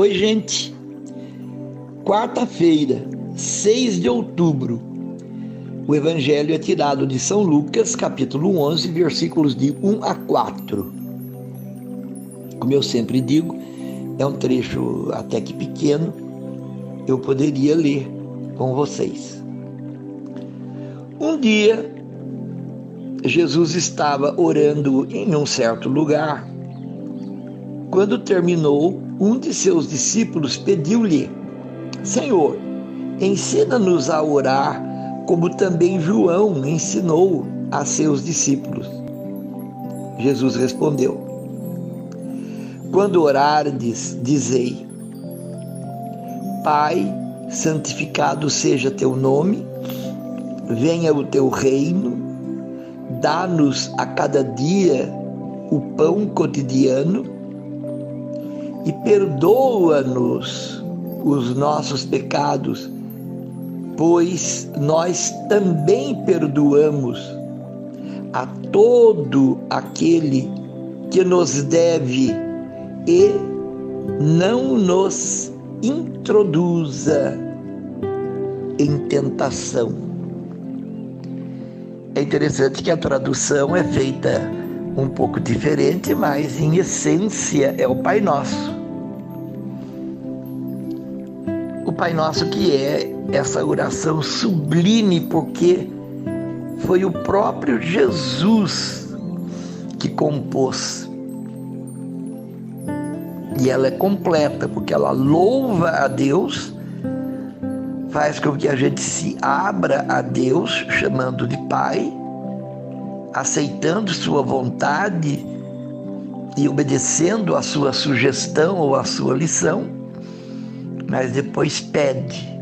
Oi, gente. Quarta-feira, 6 de outubro. O Evangelho é tirado de São Lucas, capítulo 11, versículos de 1 a 4. Como eu sempre digo, é um trecho até que pequeno, eu poderia ler com vocês. Um dia, Jesus estava orando em um certo lugar. Quando terminou, um de seus discípulos pediu-lhe: Senhor, ensina-nos a orar, como também João ensinou a seus discípulos. Jesus respondeu: Quando orardes, dizei: Pai, santificado seja teu nome, venha o teu reino, dá-nos a cada dia o pão cotidiano e perdoa-nos os nossos pecados, pois nós também perdoamos a todo aquele que nos deve, e não nos introduza em tentação. É interessante que a tradução é feita um pouco diferente, mas em essência é o Pai Nosso. O Pai Nosso, que é essa oração sublime, porque foi o próprio Jesus que compôs. E ela é completa, porque ela louva a Deus, faz com que a gente se abra a Deus, chamando de Pai, aceitando sua vontade e obedecendo a sua sugestão ou a sua lição, mas depois pede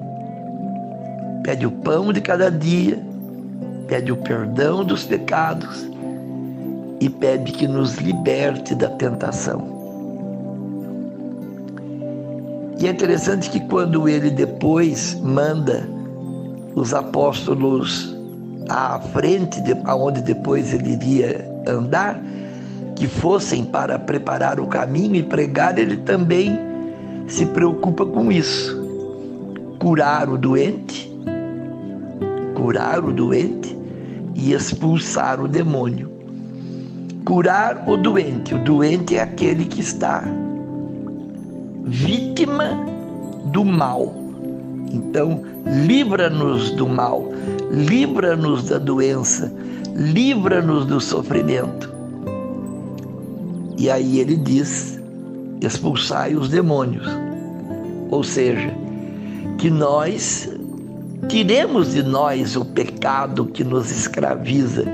o pão de cada dia, pede o perdão dos pecados e pede que nos liberte da tentação. E é interessante que quando ele depois manda os apóstolos à frente, aonde depois ele iria andar, que fossem para preparar o caminho e pregar, ele também se preocupa com isso: curar o doente e expulsar o demônio. Curar o doente é aquele que está vítima do mal. Então, livra-nos do mal, livra-nos da doença, livra-nos do sofrimento. E aí ele diz: expulsai os demônios. Ou seja, que nós tiremos de nós o pecado que nos escraviza.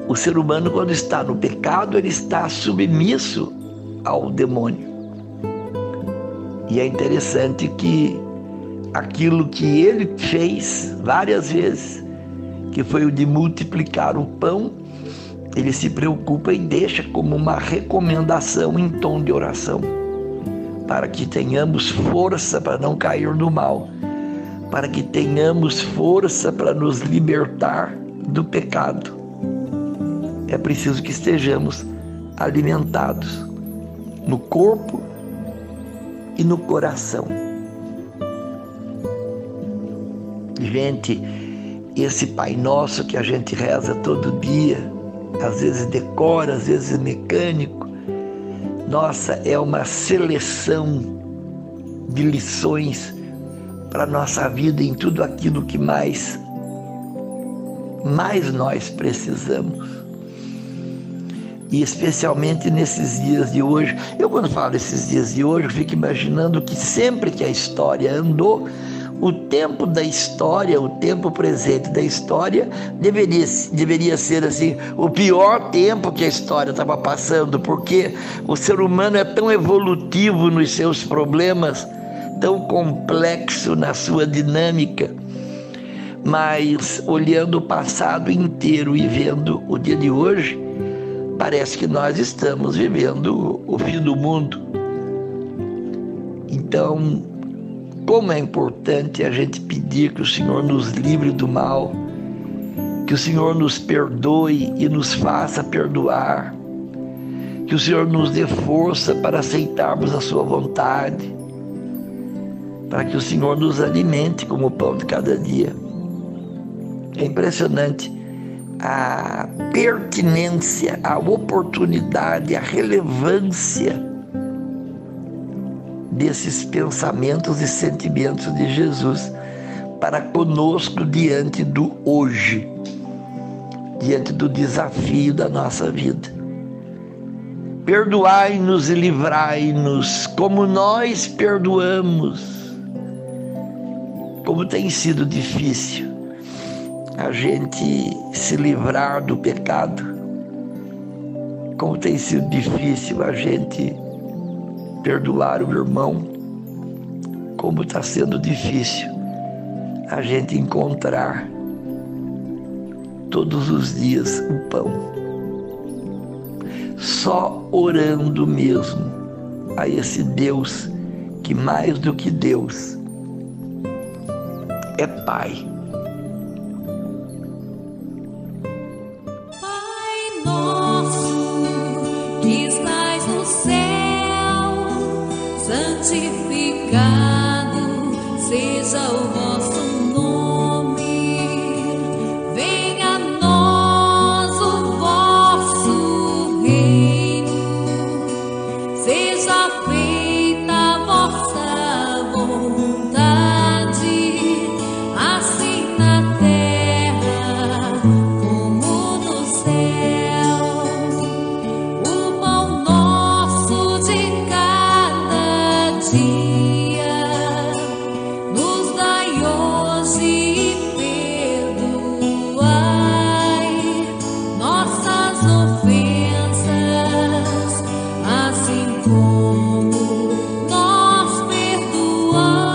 O ser humano, quando está no pecado, ele está submisso ao demônio. E é interessante que aquilo que ele fez várias vezes, que foi o de multiplicar o pão, ele se preocupa e deixa como uma recomendação em tom de oração, para que tenhamos força para não cair no mal, para que tenhamos força para nos libertar do pecado. É preciso que estejamos alimentados no corpo e no coração. Gente, esse Pai Nosso que a gente reza todo dia, às vezes decora, às vezes mecânico, nossa, é uma seleção de lições para a nossa vida em tudo aquilo que mais nós precisamos. E especialmente nesses dias de hoje. Eu, quando falo esses dias de hoje, eu fico imaginando que sempre que a história andou, o tempo da história, o tempo presente da história deveria ser assim, o pior tempo que a história estava passando, porque o ser humano é tão evolutivo nos seus problemas, tão complexo na sua dinâmica. Mas olhando o passado inteiro e vendo o dia de hoje, parece que nós estamos vivendo o fim do mundo. Então, como é importante a gente pedir que o Senhor nos livre do mal, que o Senhor nos perdoe e nos faça perdoar, Que o Senhor nos dê força para aceitarmos a sua vontade, para que o Senhor nos alimente como o pão de cada dia. É impressionante a pertinência, a oportunidade, a relevância desses pensamentos e sentimentos de Jesus para conosco diante do hoje, diante do desafio da nossa vida. Perdoai-nos e livrai-nos, como nós perdoamos. Como tem sido difícil a gente se livrar do pecado. Como tem sido difícil a gente perdoar o irmão. Como está sendo difícil a gente encontrar todos os dias o pão. Só orando mesmo a esse Deus que, mais do que Deus, é Pai. Pai nosso, que estás no céu, santificado seja o vosso nome. Venha a nós o vosso reino. Seja feita a vossa vontade, assim na terra como no céu. O pão nosso de cada dia nos dai hoje e perdoai nossas ofensas, assim como nós perdoamos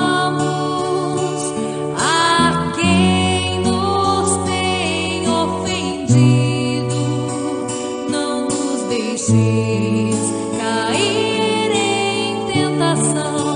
a quem nos tem ofendido. Não nos deixeis cair em tentação,